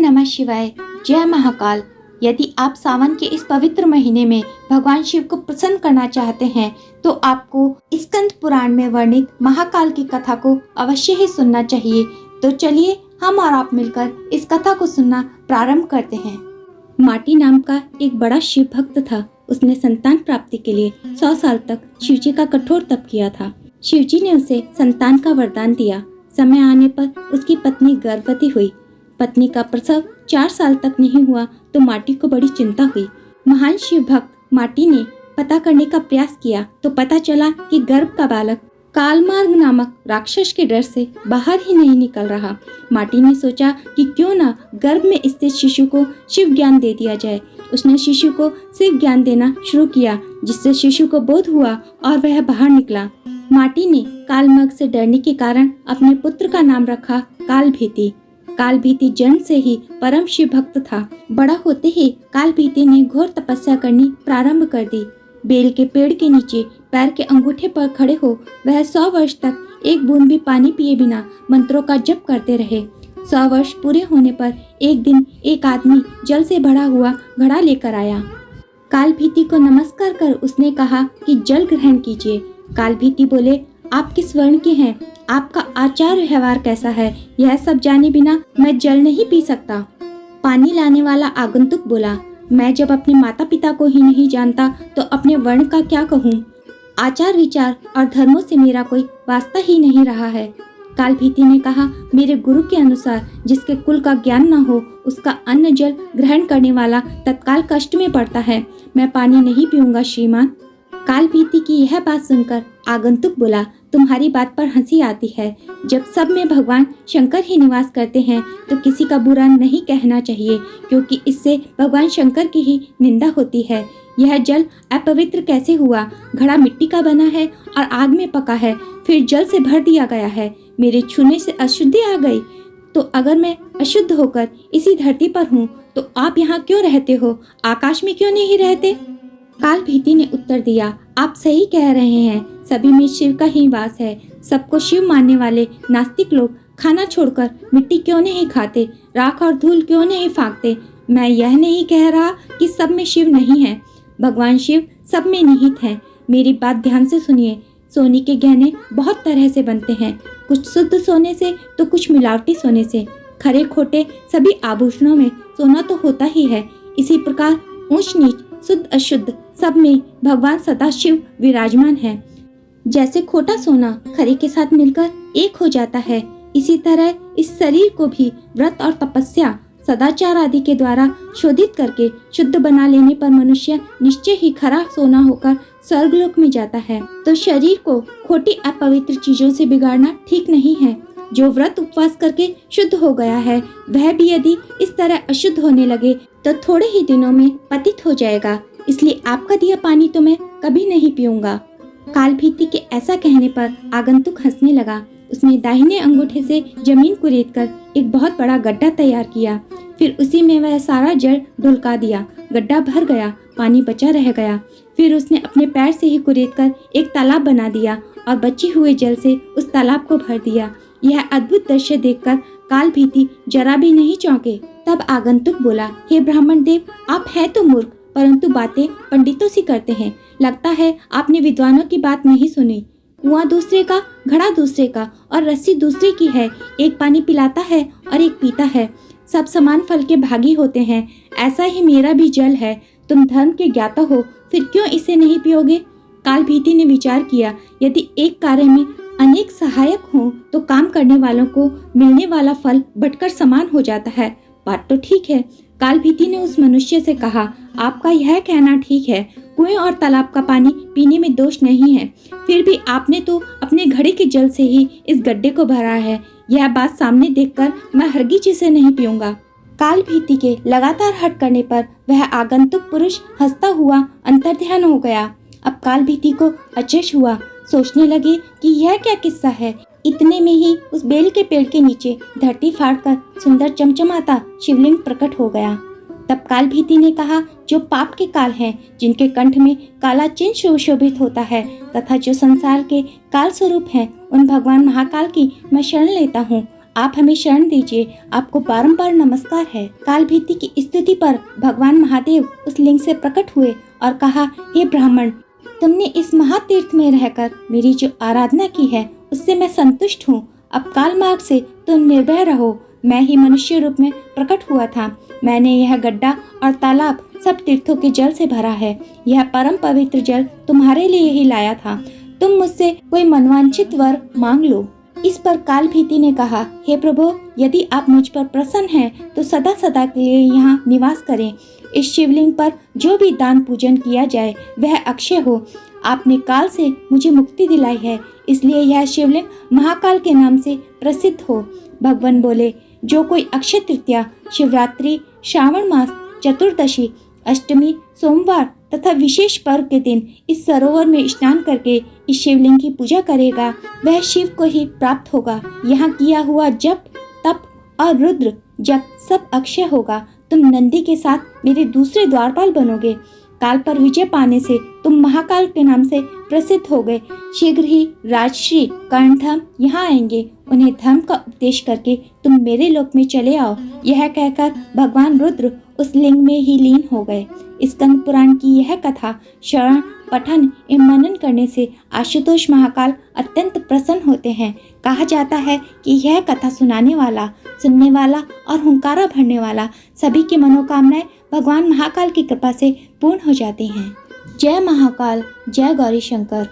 नमः शिवाय। जय महाकाल। यदि आप सावन के इस पवित्र महीने में भगवान शिव को प्रसन्न करना चाहते हैं तो आपको स्कंद पुराण में वर्णित महाकाल की कथा को अवश्य ही सुनना चाहिए। तो चलिए हम और आप मिलकर इस कथा को सुनना प्रारंभ करते हैं। माटी नाम का एक बड़ा शिव भक्त था। उसने संतान प्राप्ति के लिए 100 साल तक शिवजी का कठोर तप किया था। शिवजी ने उसे संतान का वरदान दिया। समय आने पर उसकी पत्नी गर्भवती हुई। पत्नी का प्रसव 4 साल तक नहीं हुआ तो माटी को बड़ी चिंता हुई। महान शिव भक्त माटी ने पता करने का प्रयास किया तो पता चला कि गर्भ का बालक कालमार्ग नामक राक्षस के डर से बाहर ही नहीं निकल रहा। माटी ने सोचा कि क्यों ना गर्भ में स्थित शिशु को शिव ज्ञान दे दिया जाए। उसने शिशु को शिव ज्ञान देना शुरू किया, जिससे शिशु को बोध हुआ और वह बाहर निकला। माटी ने कालमर्ग से डरने के कारण अपने पुत्र का नाम रखा कालभीति। कालभीति जन्म से ही परम शिव भक्त था। बड़ा होते ही कालभीति ने घोर तपस्या करनी प्रारंभ कर दी। बेल के पेड़ के नीचे पैर के अंगूठे पर खड़े हो वह 100 वर्ष तक एक बूंद भी पानी पिए बिना मंत्रों का जप करते रहे। 100 वर्ष पूरे होने पर एक दिन एक आदमी जल से भरा हुआ घड़ा लेकर आया। कालभीति को नमस्कार कर उसने कहा कि जल ग्रहण कीजिए। कालभीति बोले, आप किस वर्ण के हैं? आपका आचार व्यवहार कैसा है? यह सब जाने बिना मैं जल नहीं पी सकता। पानी लाने वाला आगंतुक बोला, मैं जब अपने माता पिता को ही नहीं जानता तो अपने वर्ण का क्या कहूँ? आचार विचार और धर्मों से मेरा कोई वास्ता ही नहीं रहा है। कालभीति ने कहा, मेरे गुरु के अनुसार जिसके कुल का ज्ञान न हो उसका अन्न जल ग्रहण करने वाला तत्काल कष्ट में पड़ता है। मैं पानी नहीं पीऊंगा श्रीमान। कालभीति की यह बात सुनकर आगंतुक बोला, तुम्हारी बात पर हंसी आती है। जब सब में भगवान शंकर ही निवास करते हैं तो किसी का बुरा नहीं कहना चाहिए, क्योंकि इससे भगवान शंकर की ही निंदा होती है। यह जल अपवित्र कैसे हुआ? घड़ा मिट्टी का बना है और आग में पका है, फिर जल से भर दिया गया है। मेरे छूने से अशुद्धि आ गई। तो अगर मैं अशुद्ध होकर इसी धरती पर हूँ तो आप यहाँ क्यों रहते हो? आकाश में क्यों नहीं रहते? कालभीति ने उत्तर दिया, आप सही कह रहे हैं। सभी में शिव का ही वास है। सबको शिव मानने वाले नास्तिक लोग खाना छोड़कर मिट्टी क्यों नहीं खाते, राख और धूल क्यों नहीं फाँकते? मैं यह नहीं कह रहा कि सब में शिव नहीं है। भगवान शिव सब में निहित है। मेरी बात ध्यान से सुनिए। सोने के गहने बहुत तरह से बनते हैं, कुछ शुद्ध सोने से तो कुछ मिलावटी सोने से। खरे खोटे सभी आभूषणों में सोना तो होता ही है। इसी प्रकार ऊंच नीच, शुद्ध अशुद्ध सब में भगवान सदाशिव विराजमान है। जैसे खोटा सोना खरे के साथ मिलकर एक हो जाता है, इसी तरह इस शरीर को भी व्रत और तपस्या सदाचार आदि के द्वारा शोधित करके शुद्ध बना लेने पर मनुष्य निश्चय ही खरा सोना होकर स्वर्गलोक में जाता है। तो शरीर को खोटी अपवित्र चीजों से बिगाड़ना ठीक नहीं है। जो व्रत उपवास करके शुद्ध हो गया है वह भी यदि इस तरह अशुद्ध होने लगे तो थोड़े ही दिनों में पतित हो जाएगा। इसलिए आपका दिया पानी तो मैं कभी नहीं पीऊंगा। कालभीति के ऐसा कहने पर आगंतुक हंसने लगा। उसने दाहिने अंगूठे से जमीन कुरेदकर एक बहुत बड़ा गड्ढा तैयार किया। फिर उसी में वह सारा जल ढुलका दिया। गड्ढा भर गया, पानी बचा रह गया। फिर उसने अपने पैर से ही कुरेदकर एक तालाब बना दिया और बचे हुए जल से उस तालाब को भर दिया। यह अद्भुत दृश्य देखकर कालभीति जरा भी नहीं चौंके। तब आगंतुक बोला, हे ब्राह्मण देव, आप हैं तो मूर्ख, परंतु बातें पंडितों सी करते हैं। लगता है आपने विद्वानों की बात नहीं सुनी। कुआं दूसरे का, घड़ा दूसरे का और रस्सी दूसरे की है। एक पानी पिलाता है और एक पीता है। सब समान फल के भागी होते हैं। ऐसा ही मेरा भी जल है। तुम धर्म के ज्ञाता हो, फिर क्यों इसे नहीं पियोगे? कालभीति ने विचार किया, यदि एक कार्य में अनेक सहायक हों तो काम करने वालों को मिलने वाला फल बंटकर समान हो जाता है। बात तो ठीक है। कालभीति ने उस मनुष्य से कहा, आपका यह कहना ठीक है। कुएं और तालाब का पानी पीने में दोष नहीं है, फिर भी आपने तो अपने घड़े के जल से ही इस गड्ढे को भरा है। यह बात सामने देखकर मैं हरगिज इसे नहीं पीऊंगा। कालभीति के लगातार हट करने पर वह आगंतुक पुरुष हंसता हुआ अंतर्ध्यान हो गया। अब कालभीति को अचरज हुआ। सोचने लगे कि यह क्या किस्सा है। इतने में ही उस बेल के पेड़ के नीचे धरती फाड़कर सुंदर चमचमाता शिवलिंग प्रकट हो गया। तब कालभीति ने कहा, जो पाप के काल हैं, जिनके कंठ में काला चिन्ह सुशोभित होता है तथा जो संसार के काल स्वरूप हैं, उन भगवान महाकाल की मैं शरण लेता हूँ। आप हमें शरण दीजिए, आपको बारंबार नमस्कार है। काल भीति की स्तुति पर भगवान महादेव उस लिंग से प्रकट हुए और कहा, हे ब्राह्मण, तुमने इस महातीर्थ में रहकर मेरी जो आराधना की है उससे मैं संतुष्ट हूँ। अब काल मार्ग से तुम निर्भय रहो। मैं ही मनुष्य रूप में प्रकट हुआ था। मैंने यह गड्ढा और तालाब सब तीर्थों के जल से भरा है। यह परम पवित्र जल तुम्हारे लिए ही लाया था। तुम मुझसे कोई मनवांछित वर मांग लो। इस पर काल भीति ने कहा, हे प्रभु, यदि आप मुझ पर प्रसन्न हैं तो सदा सदा के लिए यहाँ निवास करें। इस शिवलिंग पर जो भी दान पूजन किया जाए वह अक्षय हो। आपने काल से मुझे मुक्ति दिलाई है, इसलिए यह शिवलिंग महाकाल के नाम से प्रसिद्ध हो। भगवान बोले, जो कोई अक्षय तृतीया, शिवरात्रि, श्रावण मास, चतुर्दशी, अष्टमी, सोमवार तथा विशेष पर्व के दिन इस सरोवर में स्नान करके इस शिवलिंग की पूजा करेगा वह शिव को ही प्राप्त होगा। यहाँ किया हुआ जप, तप और रुद्र जप सब अक्षय होगा। तुम नंदी के साथ मेरे दूसरे द्वारपाल बनोगे। काल पर विजय पाने से तुम महाकाल के नाम से प्रसिद्ध हो गए। शीघ्र ही राजश्री कर्णधम यहाँ आएंगे। उन्हें धर्म का उपदेश करके तुम मेरे लोक में चले आओ। यह कहकर भगवान रुद्र उस लिंग में ही लीन हो गए। स्कंद पुराण की यह कथा श्रवण, पठन एवं मनन करने से आशुतोष महाकाल अत्यंत प्रसन्न होते हैं। कहा जाता है कि यह कथा सुनाने वाला, सुनने वाला और हुंकारा भरने वाला सभी की मनोकामनाएं भगवान महाकाल की कृपा से पूर्ण हो जाती हैं। जय महाकाल, जय गौरी शंकर।